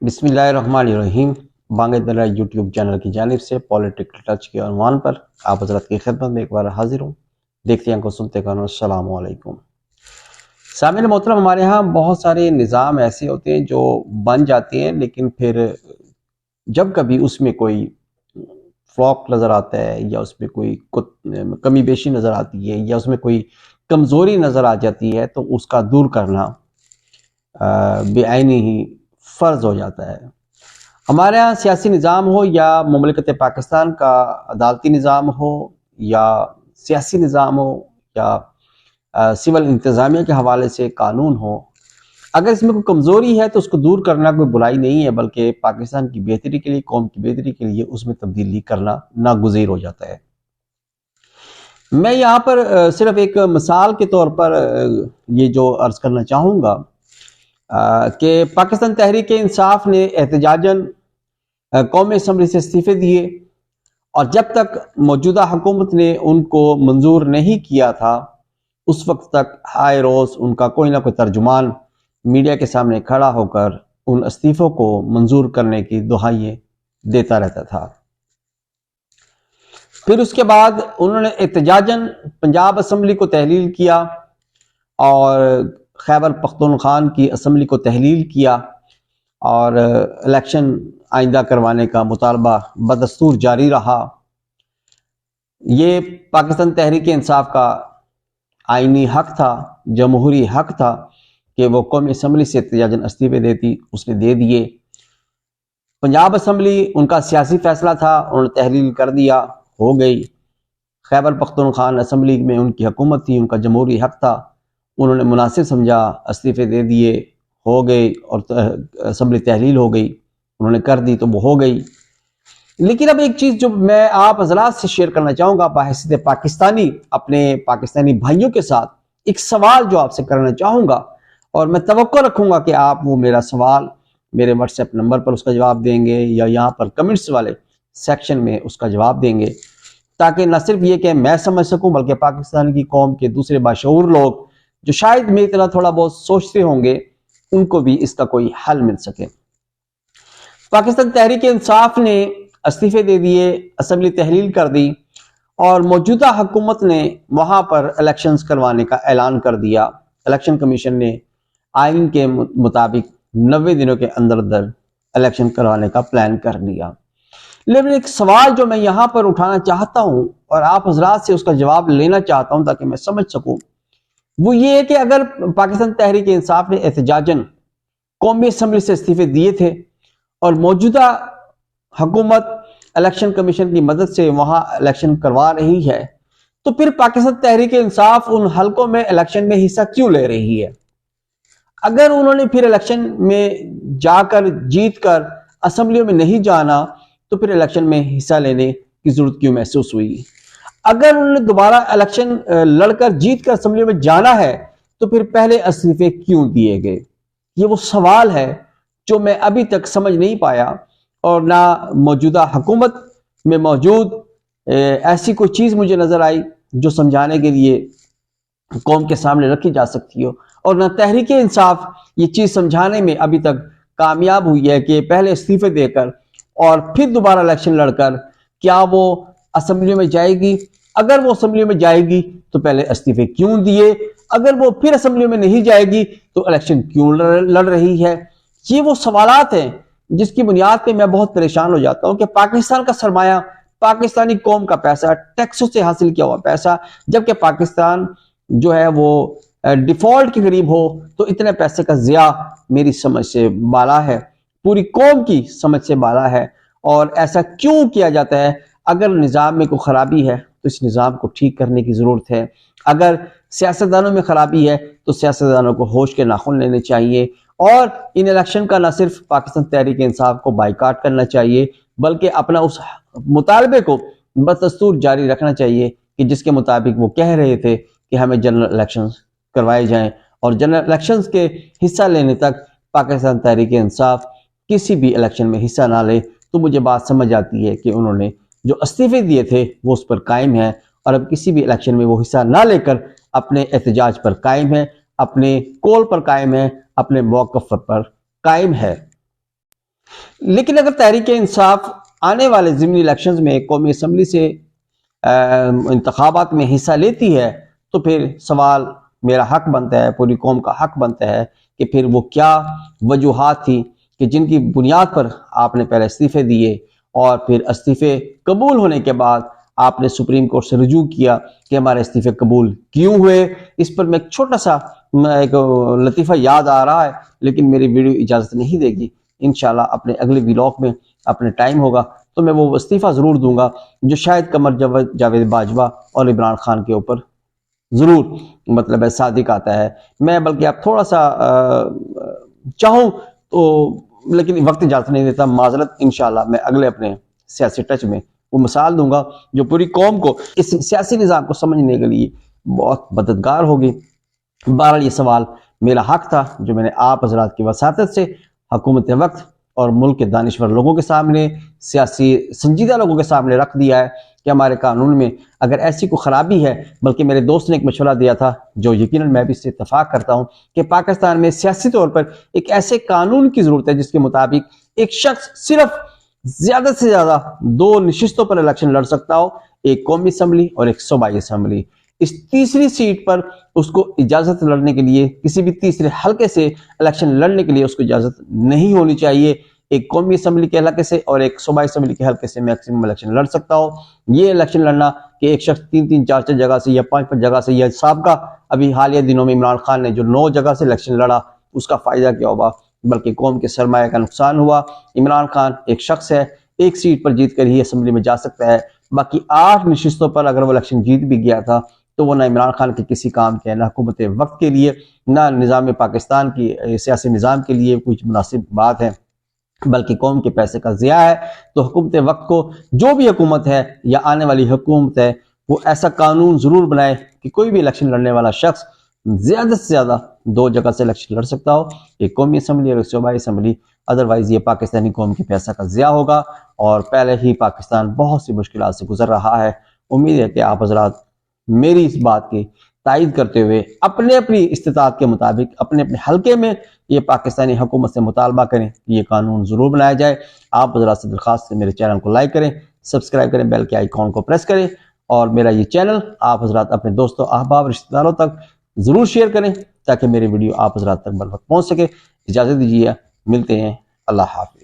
बिस्मिल्लाहिर्रहमानिर्रहीम। Bangladesh YouTube channel की जानिब से पॉलिटिकल टच के अनवान पर आप हजरत की खिदमत में एक बार हाजिर हूँ। देखते हैं को सुनते कौन। अस्सलाम वालेकुम। सामिन मोहतरम, हमारे यहाँ बहुत सारे निज़ाम ऐसे होते हैं जो बन जाते हैं, लेकिन फिर जब कभी उसमें कोई फ्लॉक नज़र आता है या उसमें कोई कमी बेशी नज़र आती है या उसमें कोई कमज़ोरी नज़र आ जाती है तो उसका दूर करना बेआईनी ही फ़र्ज़ हो जाता है। हमारे यहाँ सियासी निज़ाम हो या मुमलिकत पाकिस्तान का अदालती निज़ाम हो या सियासी निज़ाम हो या सिविल इंतज़ामिया के हवाले से कानून हो, अगर इसमें कोई कमज़ोरी है तो उसको दूर करना कोई बुराई नहीं है, बल्कि पाकिस्तान की बेहतरी के लिए, कौम की बेहतरी के लिए उसमें तब्दीली करना नागुज़ीर हो जाता है। मैं यहाँ पर सिर्फ एक मिसाल के तौर पर ये जो अर्ज़ करना चाहूँगा कि पाकिस्तान तहरीक इंसाफ ने एहतजाजन कौमी असम्बली से इस्तीफे दिए और जब तक मौजूदा हुकूमत ने उनको मंजूर नहीं किया था उस वक्त तक आए रोज़ उनका कोई ना कोई तर्जुमान मीडिया के सामने खड़ा होकर उन इस्तीफ़ों को मंजूर करने की दुहाइयाँ देता रहता था। फिर उसके बाद उन्होंने एहतजाजन पंजाब असम्बली को तहलील किया और खैबर पख्तूनख्वा की असम्बली को तहलील किया और इलेक्शन आइंदा करवाने का मुतालबा बदस्तूर जारी रहा। ये पाकिस्तान तहरीक इंसाफ का आइनी हक था, जमहूरी हक था कि वो कौमी असम्बली से एहतजाजन इस्तीफे देती, उसने दे दिए। पंजाब असम्बली उनका सियासी फैसला था, उन्होंने तहलील कर दिया, हो गई। खैबर पख्तूनख्वा असम्बली में उनकी हुकूमत थी, उनका जमहूरी हक था, उन्होंने मुनासिब समझा, इस्तीफे दे दिए, हो गए और असम्बली तहलील हो गई, उन्होंने कर दी तो वो हो गई। लेकिन अब एक चीज़ जो मैं आप हजरात से शेयर करना चाहूँगा बहैसियत पाकिस्तानी, अपने पाकिस्तानी भाइयों के साथ एक सवाल जो आपसे करना चाहूँगा और मैं तवक्को रखूँगा कि आप वो मेरा सवाल मेरे व्हाट्सएप नंबर पर उसका जवाब देंगे या यहाँ पर कमेंट्स वाले सेक्शन में उसका जवाब देंगे, ताकि न सिर्फ ये कि मैं समझ सकूँ बल्कि पाकिस्तान की कौम के दूसरे बाशऊर लोग जो शायद मेरी तरह थोड़ा बहुत सोचते होंगे उनको भी इसका कोई हल मिल सके। पाकिस्तान तहरीक इंसाफ ने इस्तीफे दे दिए, असम्बली तहलील कर दी और मौजूदा हुकूमत ने वहाँ पर इलेक्शंस करवाने का ऐलान कर दिया। इलेक्शन कमीशन ने आइन के मुताबिक 90 दिनों के अंदर अंदर इलेक्शन करवाने का प्लान कर लिया। लेकिन एक सवाल जो मैं यहाँ पर उठाना चाहता हूँ और आप हजरात से उसका जवाब लेना चाहता हूँ ताकि मैं समझ सकूँ, वो ये है कि अगर पाकिस्तान तहरीक इंसाफ ने एहतजाजन कौमी असम्बली से इस्तीफे दिए थे और मौजूदा हुकूमत इलेक्शन कमीशन की मदद से वहां इलेक्शन करवा रही है, तो फिर पाकिस्तान तहरीक इंसाफ उन हलकों में इलेक्शन में हिस्सा क्यों ले रही है? अगर उन्होंने फिर इलेक्शन में जाकर जीत कर असम्बलियों में नहीं जाना तो फिर इलेक्शन में हिस्सा लेने की जरूरत क्यों महसूस हुई? अगर उन्होंने दोबारा इलेक्शन लड़कर जीत कर असम्बलियों में जाना है तो फिर पहले इस्तीफे क्यों दिए गए? ये वो सवाल है जो मैं अभी तक समझ नहीं पाया और ना मौजूदा हुकूमत में मौजूद ऐसी कोई चीज़ मुझे नज़र आई जो समझाने के लिए कौम के सामने रखी जा सकती हो, और ना तहरीक इंसाफ ये चीज़ समझाने में अभी तक कामयाब हुई है कि पहले इस्तीफे देकर और फिर दोबारा इलेक्शन लड़कर क्या वो असम्बली में जाएगी? अगर वो असम्बली में जाएगी तो पहले इस्तीफे क्यों दिए? अगर वो फिर असम्बली में नहीं जाएगी तो इलेक्शन क्यों लड़ रही है? ये वो सवालात हैं जिसकी बुनियाद पे मैं बहुत परेशान हो जाता हूँ कि पाकिस्तान का सरमाया, पाकिस्तानी कौम का पैसा, टैक्सों से हासिल किया हुआ पैसा, जबकि पाकिस्तान जो है वो डिफॉल्ट के करीब हो तो इतने पैसे का ज़िया मेरी समझ से बाला है, पूरी कौम की समझ से बाला है। और ऐसा क्यों किया जाता है? अगर निज़ाम में कोई ख़राबी है तो इस निज़ाम को ठीक करने की ज़रूरत है। अगर सियासतदानों में ख़राबी है तो सियासतदानों को होश के नाखून लेने चाहिए और इन इलेक्शन का न सिर्फ पाकिस्तान तहरीक इंसाफ को बाइकाट करना चाहिए बल्कि अपना उस मुतालबे को बदस्तूर जारी रखना चाहिए कि जिसके मुताबिक वो कह रहे थे कि हमें जनरल इलेक्शंस करवाए जाएं, और जनरल इलेक्शंस के हिस्सा लेने तक पाकिस्तान तहरीक इंसाफ किसी भी इलेक्शन में हिस्सा ना ले। तो मुझे बात समझ आती है कि उन्होंने जो इस्तीफे दिए थे वो उस पर कायम है और अब किसी भी इलेक्शन में वो हिस्सा ना लेकर अपने एहतजाज पर कायम है, अपने कॉल पर कायम है, अपने मौक़िफ़ पर कायम है। लेकिन अगर तहरीक इंसाफ आने वाले ज़िमनी इलेक्शंस में कौमी असम्बली से इंतखाबात में हिस्सा लेती है, तो फिर सवाल मेरा हक बनता है, पूरी कौम का हक बनता है कि फिर वो क्या वजूहात थी कि जिनकी बुनियाद पर आपने पहले इस्तीफ़े दिए और फिर इस्तीफ़े कबूल होने के बाद आपने सुप्रीम कोर्ट से रुजू किया कि हमारे इस्तीफ़े कबूल क्यों हुए। इस पर मैं एक छोटा सा एक लतीफ़ा याद आ रहा है, लेकिन मेरी वीडियो इजाज़त नहीं देगी। इंशाल्लाह अपने अगले व्लॉग में अपने टाइम होगा तो मैं वो इस्तीफ़ा ज़रूर दूंगा जो शायद कमर जावेद बाजवा और इमरान खान के ऊपर ज़रूर मतलब है सादिक आता है। मैं बल्कि आप थोड़ा सा चाहूँ तो, लेकिन वक्त इजाज़त नहीं देता, माजरत। इंशाल्लाह मैं अगले अपने सियासी टच में वो मिसाल दूंगा जो पूरी कौम को इस सियासी निज़ाम को समझने के लिए बहुत मददगार होगी। बहरहाल ये सवाल मेरा हक था जो मैंने आप हजरात की वसातत से हुकूमत वक्त और मुल्क के दानिश्वर लोगों के सामने, सियासी संजीदा लोगों के सामने रख दिया है कि हमारे कानून में अगर ऐसी कोई ख़राबी है। बल्कि मेरे दोस्त ने एक मशवरा दिया था जो यकीनन मैं भी इससे इत्तफाक करता हूँ कि पाकिस्तान में सियासी तौर पर एक ऐसे कानून की ज़रूरत है जिसके मुताबिक एक शख्स सिर्फ ज़्यादा से ज़्यादा 2 नशिस्तों पर इलेक्शन लड़ सकता हो, एक कौमी असम्बली और एक सूबाई असम्बली। इस तीसरी सीट पर उसको इजाजत लड़ने के लिए, किसी भी तीसरे हल्के से इलेक्शन लड़ने के लिए उसको इजाजत नहीं होनी चाहिए। एक कौमी असम्बली के हल्के से और एक सूबाई असम्बली के हल्के से मैक्सिमम इलेक्शन लड़ सकता हो। ये इलेक्शन लड़ना कि एक शख्स 3-3, 4-4 जगह से या 5-5 जगह से, या साबका अभी हालिया दिनों में इमरान खान ने जो 9 जगह से इलेक्शन लड़ा, उसका फायदा क्या होगा, बल्कि कौम के सरमाए का नुकसान हुआ। इमरान खान एक शख्स है, एक सीट पर जीत कर ही असम्बली में जा सकता है, बाकी 8 नशिस्तों पर अगर वो इलेक्शन जीत भी गया था तो वो ना इमरान खान के किसी काम के, ना हुकूमत वक्त के लिए, ना निज़ाम पाकिस्तान की सियासी निज़ाम के लिए कुछ मुनासिब बात है, बल्कि कौम के पैसे का ज़िया है। तो हुकूमत वक्त को, जो भी हुकूमत है या आने वाली हुकूमत है, वो ऐसा कानून ज़रूर बनाए कि कोई भी इलेक्शन लड़ने वाला शख्स ज़्यादा से ज़्यादा 2 जगह से इलेक्शन लड़ सकता हो, एक कौमी असम्बली और एक सूबाई असम्बली। अदरवाइज़ ये पाकिस्तानी कौम के पैसा का ज़िया होगा और पहले ही पाकिस्तान बहुत सी मुश्किलात से गुजर रहा है। उम्मीद है कि आप हजरात मेरी इस बात की तायद करते हुए अपने अपनी इस्तिताअत के मुताबिक अपने अपने हल्के में ये पाकिस्तानी हुकूमत से मुतालबा करें कि ये कानून ज़रूर बनाया जाए। आप हजरात से दरख्वास्त है मेरे चैनल को लाइक करें, सब्सक्राइब करें, बेल के आइकॉन को प्रेस करें और मेरा ये चैनल आप हजरात अपने दोस्तों, अहबाब, रिश्तेदारों तक ज़रूर शेयर करें ताकि मेरी वीडियो आप हजरात तक बर वक्त पहुँच सके। इजाज़त दीजिए, मिलते हैं, अल्लाह हाफ़िज़।